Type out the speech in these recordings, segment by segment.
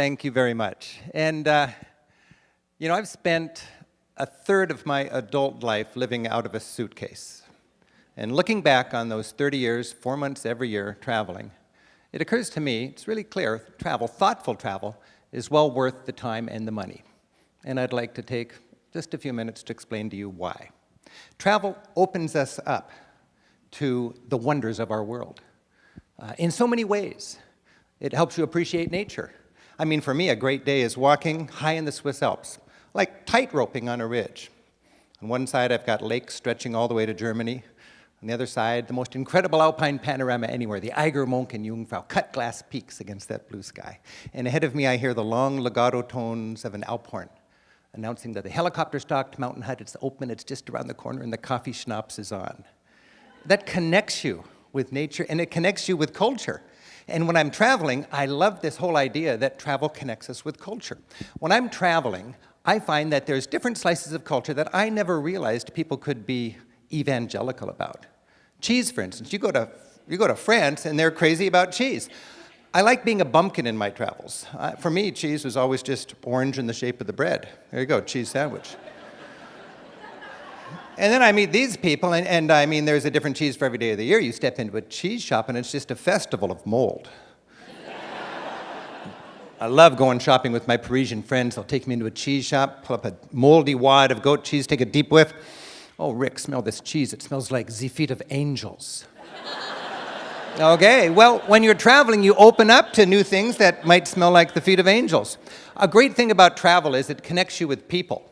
Thank you very much. And, I've spent a third of my adult life living out of a suitcase. And looking back on those 30 years, 4 months every year traveling, it occurs to me, it's really clear, thoughtful travel, is well worth the time and the money. And I'd like to take just a few minutes to explain to you why. Travel opens us up to the wonders of our world in so many ways. It helps you appreciate nature. I mean, for me, a great day is walking high in the Swiss Alps, like tight-roping on a ridge. On one side, I've got lakes stretching all the way to Germany. On the other side, the most incredible alpine panorama anywhere, the Eiger, Monk, and Jungfrau, cut-glass peaks against that blue sky. And ahead of me, I hear the long legato tones of an Alp horn, announcing that the helicopter-stocked mountain hut is open, it's just around the corner, and the coffee schnapps is on. That connects you with nature, and it connects you with culture. And when I'm traveling, I love this whole idea that travel connects us with culture. When I'm traveling, I find that there's different slices of culture that I never realized people could be evangelical about. Cheese, for instance. You go to France, and they're crazy about cheese. I like being a bumpkin in my travels. For me, cheese was always just orange in the shape of the bread. There you go, cheese sandwich. And then I meet these people, and I mean, there's a different cheese for every day of the year. You step into a cheese shop, and it's just a festival of mold. I love going shopping with my Parisian friends. They'll take me into a cheese shop, pull up a moldy wad of goat cheese, take a deep whiff. Oh, Rick, smell this cheese. It smells like the feet of angels. Okay, well, when you're traveling, you open up to new things that might smell like the feet of angels. A great thing about travel is it connects you with people.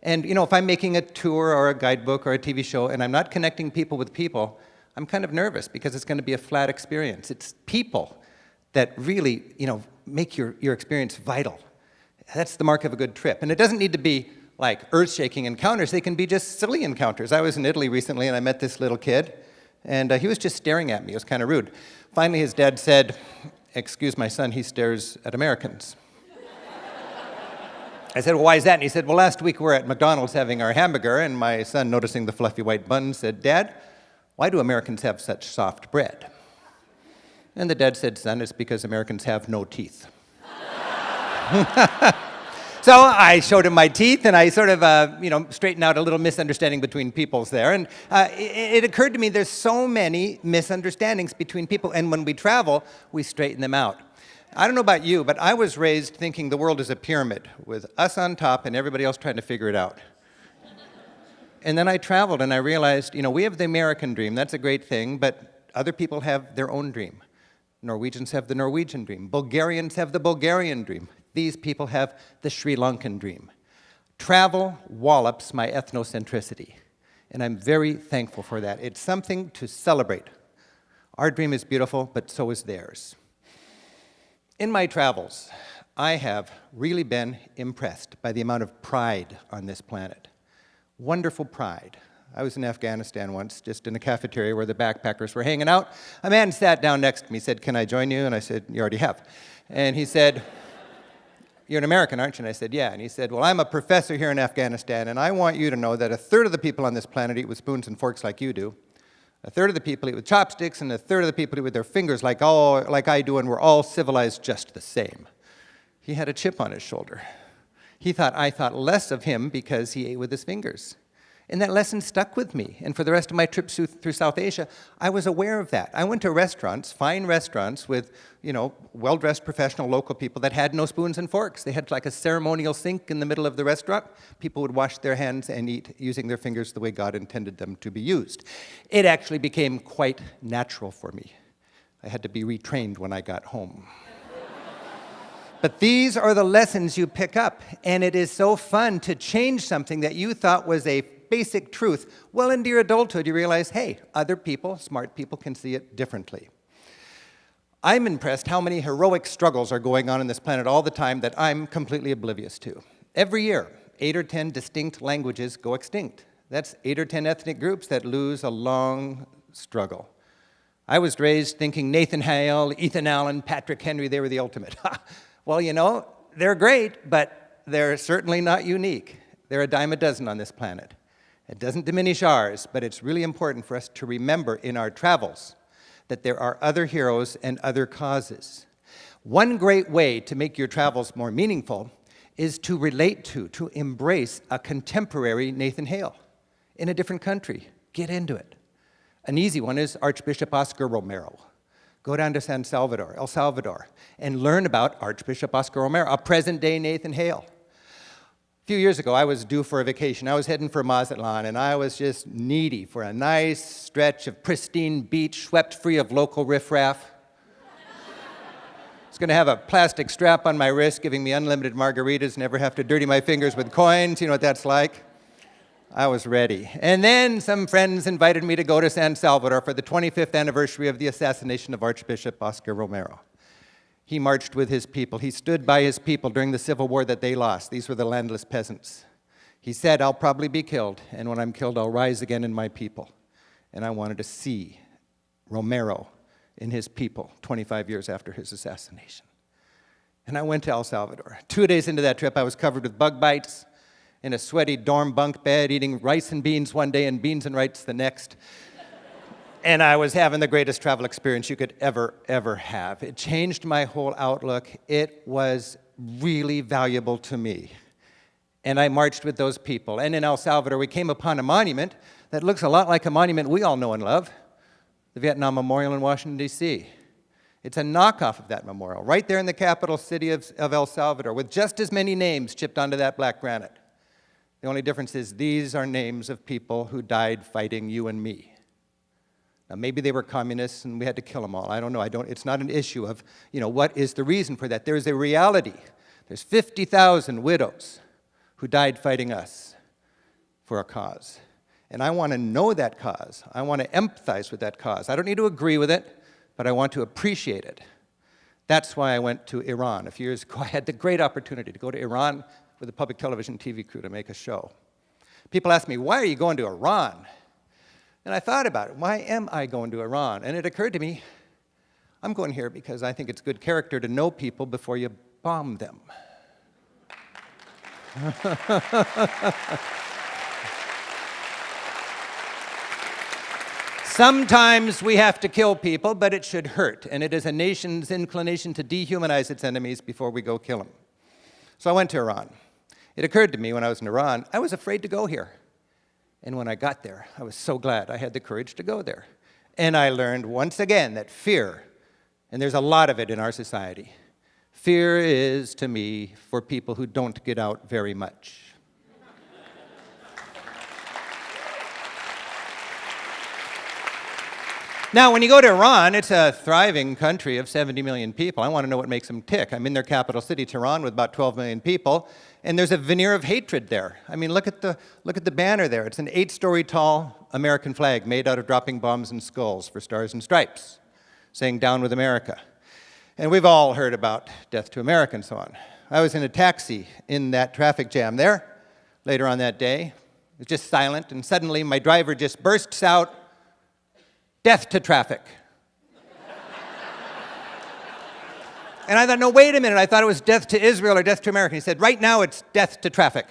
And, if I'm making a tour or a guidebook or a TV show and I'm not connecting people with people, I'm kind of nervous because it's going to be a flat experience. It's people that really, make your experience vital. That's the mark of a good trip. And it doesn't need to be like earth-shaking encounters. They can be just silly encounters. I was in Italy recently and I met this little kid, and he was just staring at me. It was kind of rude. Finally, his dad said, "Excuse my son, he stares at Americans." I said, "Well, why is that?" And he said, "Well, last week we were at McDonald's having our hamburger, and my son, noticing the fluffy white bun, said, 'Dad, why do Americans have such soft bread?' And the dad said, 'Son, it's because Americans have no teeth.'" So I showed him my teeth, and I sort of, straightened out a little misunderstanding between peoples there. And it occurred to me there's so many misunderstandings between people, and when we travel, we straighten them out. I don't know about you, but I was raised thinking the world is a pyramid with us on top and everybody else trying to figure it out. And then I traveled and I realized, we have the American dream. That's a great thing, but other people have their own dream. Norwegians have the Norwegian dream. Bulgarians have the Bulgarian dream. These people have the Sri Lankan dream. Travel wallops my ethnocentricity, and I'm very thankful for that. It's something to celebrate. Our dream is beautiful, but so is theirs. In my travels, I have really been impressed by the amount of pride on this planet. Wonderful pride. I was in Afghanistan once, just in a cafeteria where the backpackers were hanging out. A man sat down next to me, said, "Can I join you?" And I said, "You already have." And he said, "You're an American, aren't you?" And I said, "Yeah." And he said, "Well, I'm a professor here in Afghanistan, and I want you to know that a third of the people on this planet eat with spoons and forks like you do. A third of the people eat with chopsticks, and a third of the people eat with their fingers like I do, and we're all civilized just the same." He had a chip on his shoulder. He thought I thought less of him because he ate with his fingers. And that lesson stuck with me. And for the rest of my trips through South Asia, I was aware of that. I went to restaurants, fine restaurants, with, well-dressed professional local people that had no spoons and forks. They had like a ceremonial sink in the middle of the restaurant. People would wash their hands and eat using their fingers the way God intended them to be used. It actually became quite natural for me. I had to be retrained when I got home. But these are the lessons you pick up, and it is so fun to change something that you thought was a basic truth. Well into your adulthood, you realize, hey, other people, smart people, can see it differently. I'm impressed how many heroic struggles are going on this planet all the time that I'm completely oblivious to. Every year, 8 or 10 distinct languages go extinct. That's 8 or 10 ethnic groups that lose a long struggle. I was raised thinking Nathan Hale, Ethan Allen, Patrick Henry, they were the ultimate. Well, they're great, but they're certainly not unique. They're a dime a dozen on this planet. It doesn't diminish ours, but it's really important for us to remember in our travels that there are other heroes and other causes. One great way to make your travels more meaningful is to relate to embrace a contemporary Nathan Hale in a different country. Get into it. An easy one is Archbishop Oscar Romero. Go down to San Salvador, El Salvador, and learn about Archbishop Oscar Romero, a present-day Nathan Hale. A few years ago, I was due for a vacation. I was heading for Mazatlan, and I was just needy for a nice stretch of pristine beach, swept free of local riffraff. I was going to have a plastic strap on my wrist, giving me unlimited margaritas, never have to dirty my fingers with coins. You know what that's like? I was ready. And then some friends invited me to go to San Salvador for the 25th anniversary of the assassination of Archbishop Oscar Romero. He marched with his people. He stood by his people during the civil war that they lost. These were the landless peasants. He said, "I'll probably be killed, and when I'm killed, I'll rise again in my people." And I wanted to see Romero in his people 25 years after his assassination. And I went to El Salvador. 2 days into that trip, I was covered with bug bites, in a sweaty dorm bunk bed, eating rice and beans one day and beans and rice the next. And I was having the greatest travel experience you could ever have. It changed my whole outlook. It was really valuable to me. And I marched with those people. And in El Salvador, we came upon a monument that looks a lot like a monument we all know and love, the Vietnam Memorial in Washington, D.C. It's a knockoff of that memorial, right there in the capital city of El Salvador, with just as many names chipped onto that black granite. The only difference is these are names of people who died fighting you and me. Now, maybe they were communists and we had to kill them all. I don't know. It's not an issue of, what is the reason for that. There's a reality. There's 50,000 widows who died fighting us for a cause. And I want to know that cause. I want to empathize with that cause. I don't need to agree with it, but I want to appreciate it. That's why I went to Iran. A few years ago, I had the great opportunity to go to Iran with a public television TV crew to make a show. People ask me, why are you going to Iran? And I thought about it. Why am I going to Iran? And it occurred to me, I'm going here because I think it's good character to know people before you bomb them. Sometimes we have to kill people, but it should hurt. And it is a nation's inclination to dehumanize its enemies before we go kill them. So I went to Iran. It occurred to me when I was in Iran, I was afraid to go here. And when I got there, I was so glad I had the courage to go there. And I learned once again that fear, and there's a lot of it in our society, fear is, to me, for people who don't get out very much. Now, when you go to Iran, it's a thriving country of 70 million people. I want to know what makes them tick. I'm in their capital city, Tehran, with about 12 million people, and there's a veneer of hatred there. I mean, look at the banner there. It's an 8-story tall American flag made out of dropping bombs and skulls for stars and stripes, saying "Down with America." And we've all heard about death to America and so on. I was in a taxi in that traffic jam there later on that day. It was just silent, and suddenly my driver just bursts out, "Death to traffic." And I thought, no, wait a minute. I thought it was death to Israel or death to America. He said, right now it's death to traffic.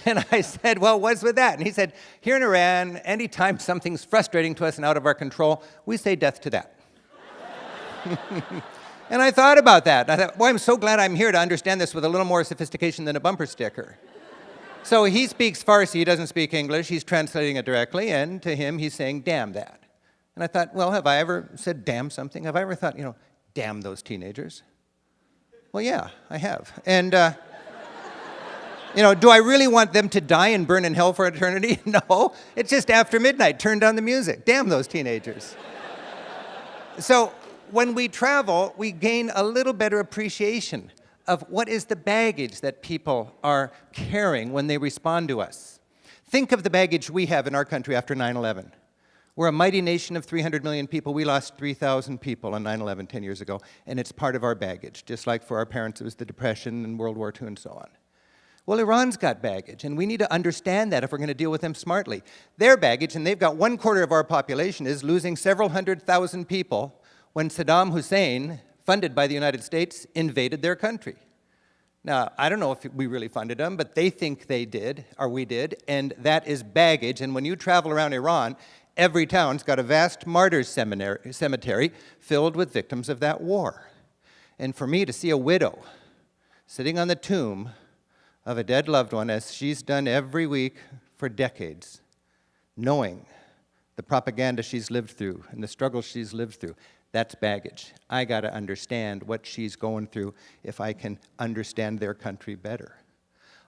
And I said, well, what's with that? And he said, here in Iran, anytime something's frustrating to us and out of our control, we say death to that. And I thought about that. I thought, boy, I'm so glad I'm here to understand this with a little more sophistication than a bumper sticker. So he speaks Farsi, he doesn't speak English, he's translating it directly, and to him he's saying, damn that. And I thought, well, have I ever said damn something? Have I ever thought, damn those teenagers? Well, yeah, I have. And, do I really want them to die and burn in hell for eternity? No, it's just after midnight, turn down the music. Damn those teenagers. So when we travel, we gain a little better appreciation of what is the baggage that people are carrying when they respond to us. Think of the baggage we have in our country after 9/11. We're a mighty nation of 300 million people. We lost 3,000 people on 9/11 10 years ago, and it's part of our baggage, just like for our parents it was the Depression and World War II and so on. Well, Iran's got baggage, and we need to understand that if we're going to deal with them smartly. Their baggage, and they've got 1/4 of our population, is losing several 100,000 people when Saddam Hussein, funded by the United States, invaded their country. Now, I don't know if we really funded them, but they think they did, or we did, and that is baggage. And when you travel around Iran, Every town's got a vast martyrs cemetery filled with victims of that war. And for me to see a widow sitting on the tomb of a dead loved one, as she's done every week for decades, knowing the propaganda she's lived through and the struggles she's lived through, that's baggage. I got to understand what she's going through if I can understand their country better.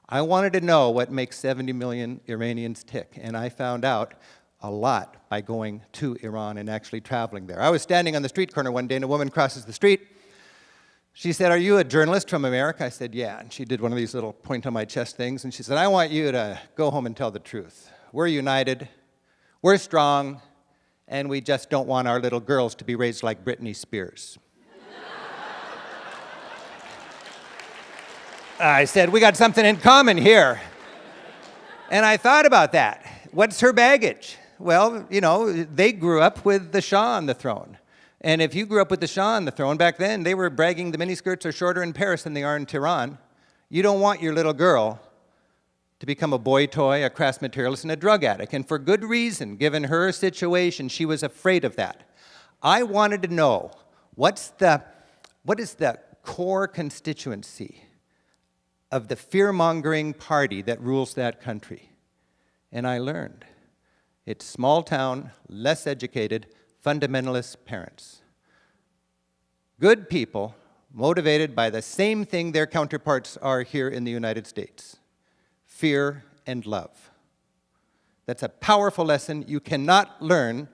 I wanted to know what makes 70 million Iranians tick, and I found out a lot by going to Iran and actually traveling there. I was standing on the street corner one day, and a woman crosses the street. She said, "Are you a journalist from America?" I said, "Yeah." And she did one of these little point on my chest things, and she said, "I want you to go home and tell the truth. We're united, we're strong, and we just don't want our little girls to be raised like Britney Spears." I said, "We got something in common here." And I thought about that. What's her baggage? Well, you know, they grew up with the Shah on the throne. And if you grew up with the Shah on the throne, back then they were bragging the miniskirts are shorter in Paris than they are in Tehran. You don't want your little girl to become a boy toy, a crass materialist, and a drug addict. And for good reason, given her situation, she was afraid of that. I wanted to know, what is the core constituency of the fear-mongering party that rules that country? And I learned. It's small town, less educated, fundamentalist parents. Good people motivated by the same thing their counterparts are here in the United States: fear and love. That's a powerful lesson you cannot learn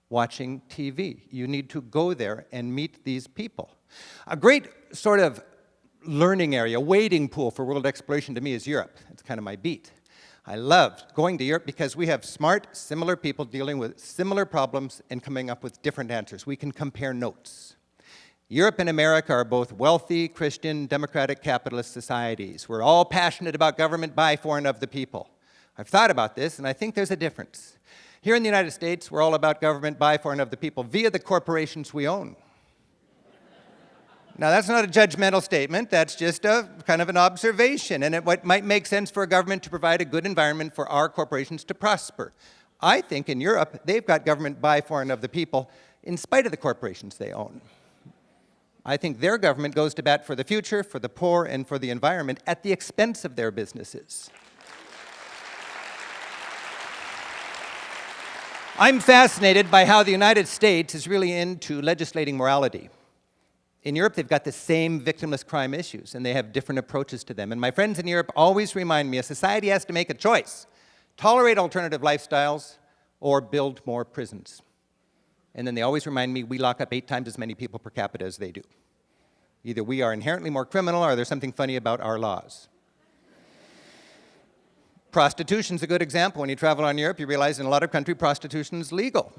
watching TV. You need to go there and meet these people. A great sort of learning area, wading pool for world exploration to me is Europe. It's kind of my beat. I love going to Europe because we have smart, similar people dealing with similar problems and coming up with different answers. We can compare notes. Europe and America are both wealthy, Christian, democratic, capitalist societies. We're all passionate about government by, for, and of the people. I've thought about this, and I think there's a difference. Here in the United States, we're all about government by, for, and of the people via the corporations we own. Now, that's not a judgmental statement. That's just a kind of an observation. And it might make sense for a government to provide a good environment for our corporations to prosper. I think in Europe, they've got government by, for, and of the people in spite of the corporations they own. I think their government goes to bat for the future, for the poor, and for the environment at the expense of their businesses. I'm fascinated by how the United States is really into legislating morality. In Europe, they've got the same victimless crime issues, and they have different approaches to them. And my friends in Europe always remind me a society has to make a choice: tolerate alternative lifestyles or build more prisons. And then they always remind me we lock up 8 times as many people per capita as they do. Either we are inherently more criminal or there's something funny about our laws. Prostitution's a good example. When you travel around Europe, you realize in a lot of countries, prostitution's legal.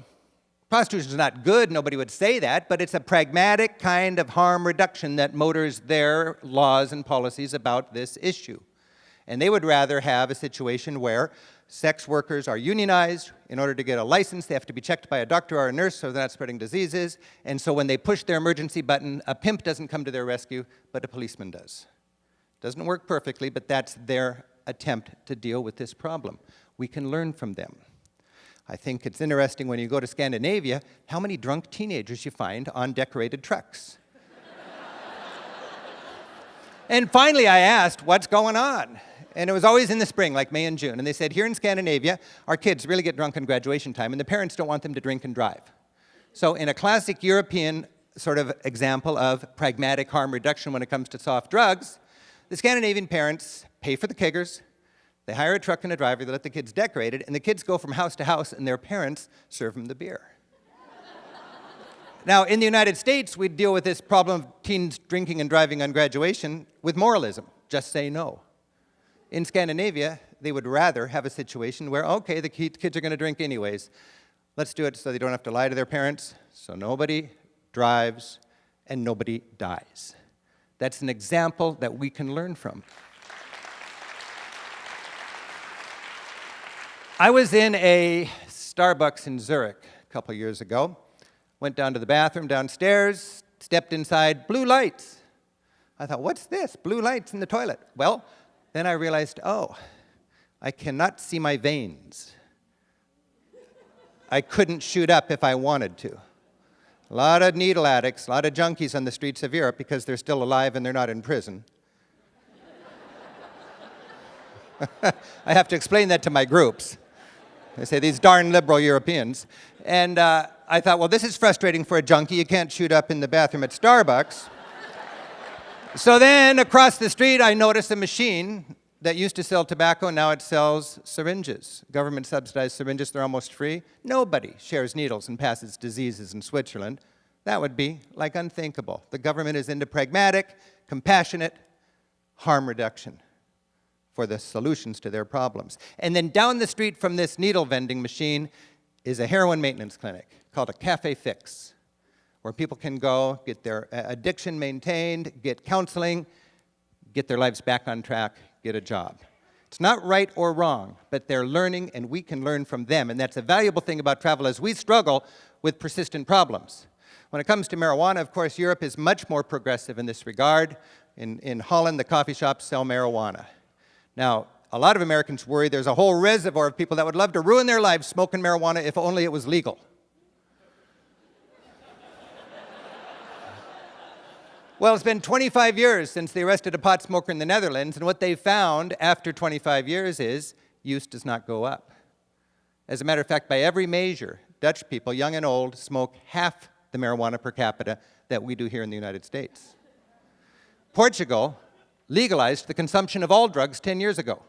Prostitution's not good, nobody would say that, but it's a pragmatic kind of harm reduction that motors their laws and policies about this issue. And they would rather have a situation where sex workers are unionized. In order to get a license, they have to be checked by a doctor or a nurse so they're not spreading diseases. And so when they push their emergency button, a pimp doesn't come to their rescue, but a policeman does. Doesn't work perfectly, but that's their attempt to deal with this problem. We can learn from them. I think it's interesting when you go to Scandinavia, how many drunk teenagers you find on decorated trucks. And finally I asked, what's going on? And it was always in the spring, like May and June. And they said, here in Scandinavia, our kids really get drunk on graduation time, and the parents don't want them to drink and drive. So in a classic European sort of example of pragmatic harm reduction when it comes to soft drugs, the Scandinavian parents pay for the kiggers, they hire a truck and a driver, they let the kids decorate it, and the kids go from house to house, and their parents serve them the beer. Now, in the United States, we deal with this problem of teens drinking and driving on graduation with moralism. Just say no. In Scandinavia, they would rather have a situation where, okay, the kids are going to drink anyways. Let's do it so they don't have to lie to their parents, so nobody drives and nobody dies. That's an example that we can learn from. I was in a Starbucks in Zurich a couple years ago. Went down to the bathroom downstairs, stepped inside, blue lights. I thought, what's this? Blue lights in the toilet. Well, then I realized, oh, I cannot see my veins. I couldn't shoot up if I wanted to. A lot of needle addicts, a lot of junkies on the streets of Europe because they're still alive and they're not in prison. I have to explain that to my groups. They say, these darn liberal Europeans. And I thought, well, this is frustrating for a junkie. You can't shoot up in the bathroom at Starbucks. So then across the street, I noticed a machine that used to sell tobacco. Now it sells syringes. Government-subsidized syringes, they're almost free. Nobody shares needles and passes diseases in Switzerland. That would be like unthinkable. The government is into pragmatic, compassionate harm reduction for the solutions to their problems. And then down the street from this needle vending machine is a heroin maintenance clinic called a Cafe Fix, where people can go, get their addiction maintained, get counseling, get their lives back on track, get a job. It's not right or wrong, but they're learning and we can learn from them. And that's a valuable thing about travel as we struggle with persistent problems. When it comes to marijuana, of course, Europe is much more progressive in this regard. In Holland, the coffee shops sell marijuana. Now, a lot of Americans worry there's a whole reservoir of people that would love to ruin their lives smoking marijuana if only it was legal. Well, it's been 25 years since they arrested a pot smoker in the Netherlands, and what they found after 25 years is use does not go up. As a matter of fact, by every measure, Dutch people, young and old, smoke half the marijuana per capita that we do here in the United States. Portugal legalized the consumption of all drugs 10 years ago.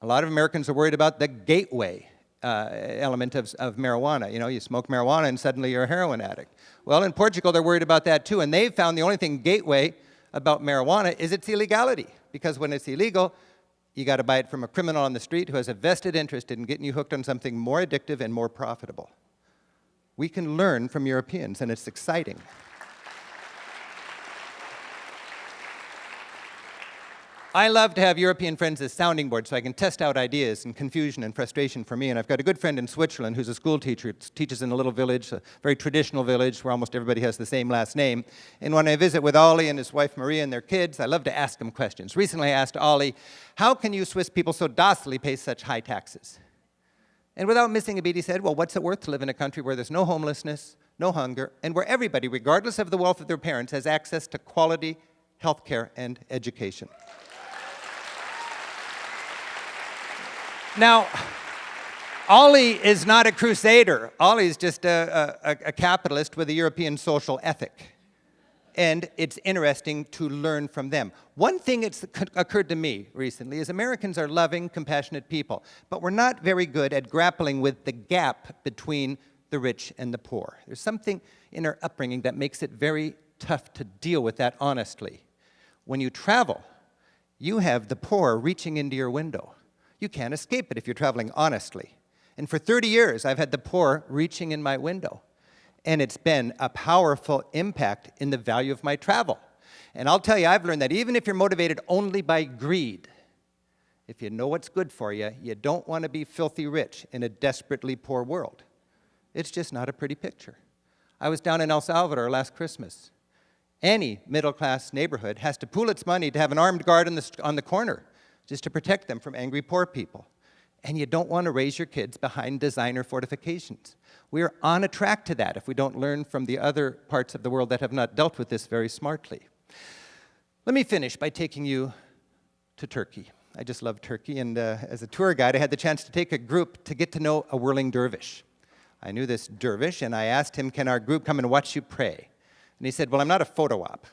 A lot of Americans are worried about the gateway element of marijuana. You know, you smoke marijuana and suddenly you're a heroin addict. Well, in Portugal, they're worried about that too, and they've found the only thing gateway about marijuana is its illegality, because when it's illegal, you got to buy it from a criminal on the street who has a vested interest in getting you hooked on something more addictive and more profitable. We can learn from Europeans, and it's exciting. I love to have European friends as sounding boards so I can test out ideas and confusion and frustration for me. And I've got a good friend in Switzerland who's a school teacher, teaches in a little village, a very traditional village where almost everybody has the same last name. And when I visit with Ollie and his wife Maria and their kids, I love to ask them questions. Recently I asked Ollie, how can you Swiss people so docilely pay such high taxes? And without missing a beat, he said, well, what's it worth to live in a country where there's no homelessness, no hunger, and where everybody, regardless of the wealth of their parents, has access to quality health care and education? Now, Ollie is not a crusader. Ollie's just a capitalist with a European social ethic. And it's interesting to learn from them. One thing that's occurred to me recently is Americans are loving, compassionate people, but we're not very good at grappling with the gap between the rich and the poor. There's something in our upbringing that makes it very tough to deal with that honestly. When you travel, you have the poor reaching into your window. You can't escape it if you're traveling honestly. And for 30 years, I've had the poor reaching in my window. And it's been a powerful impact in the value of my travel. And I'll tell you, I've learned that even if you're motivated only by greed, if you know what's good for you, you don't want to be filthy rich in a desperately poor world. It's just not a pretty picture. I was down in El Salvador last Christmas. Any middle-class neighborhood has to pool its money to have an armed guard on the corner, just to protect them from angry poor people. And you don't want to raise your kids behind designer fortifications. We're on a track to that if we don't learn from the other parts of the world that have not dealt with this very smartly. Let me finish by taking you to Turkey. I just love Turkey, and as a tour guide, I had the chance to take a group to get to know a whirling dervish. I knew this dervish, and I asked him, can our group come and watch you pray? And he said, well, I'm not a photo op.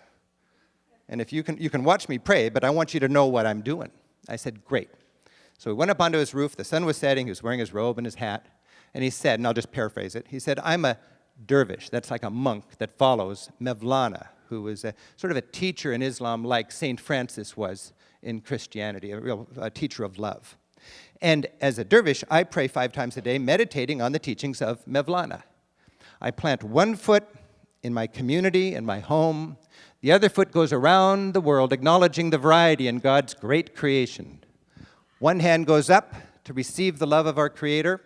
And if you can watch me pray, but I want you to know what I'm doing. I said, great. So we went up onto his roof. The sun was setting. He was wearing his robe and his hat. And he said, and I'll just paraphrase it, he said, I'm a dervish. That's like a monk that follows Mevlana, who was sort of a teacher in Islam like St. Francis was in Christianity, a real teacher of love. And as a dervish, I pray 5 times a day, meditating on the teachings of Mevlana. I plant one foot in my community, in my home. The other foot goes around the world, acknowledging the variety in God's great creation. One hand goes up to receive the love of our Creator,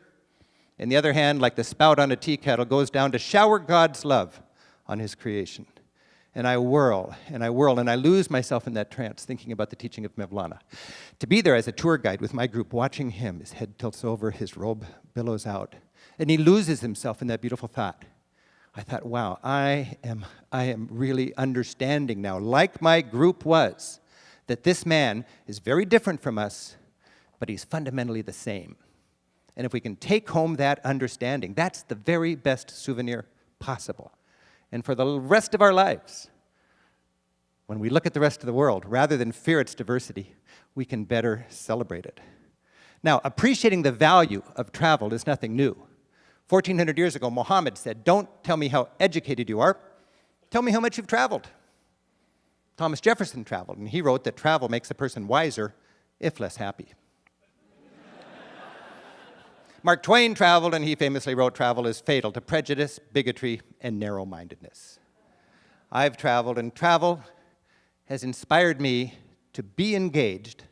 and the other hand, like the spout on a tea kettle, goes down to shower God's love on His creation. And I whirl, and I whirl, and I lose myself in that trance, thinking about the teaching of Mevlana. To be there as a tour guide with my group, watching him, his head tilts over, his robe billows out, And he loses himself in that beautiful thought. I thought, wow, I am really understanding now, like my group was, that this man is very different from us, but he's fundamentally the same. And if we can take home that understanding, that's the very best souvenir possible. And for the rest of our lives, when we look at the rest of the world, rather than fear its diversity, we can better celebrate it. Now, appreciating the value of travel is nothing new. 1,400 years ago, Muhammad said, "Don't tell me how educated you are, tell me how much you've traveled." Thomas Jefferson traveled, and he wrote that travel makes a person wiser, if less happy. Mark Twain traveled, and he famously wrote, "Travel is fatal to prejudice, bigotry, and narrow-mindedness." I've traveled, and travel has inspired me to be engaged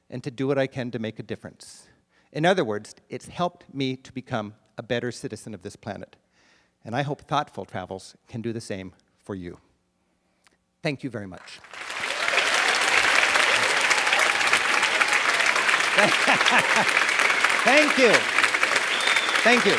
and to do what I can to make a difference. In other words, it's helped me to become a better citizen of this planet. And I hope thoughtful travels can do the same for you. Thank you very much. Thank you. Thank you.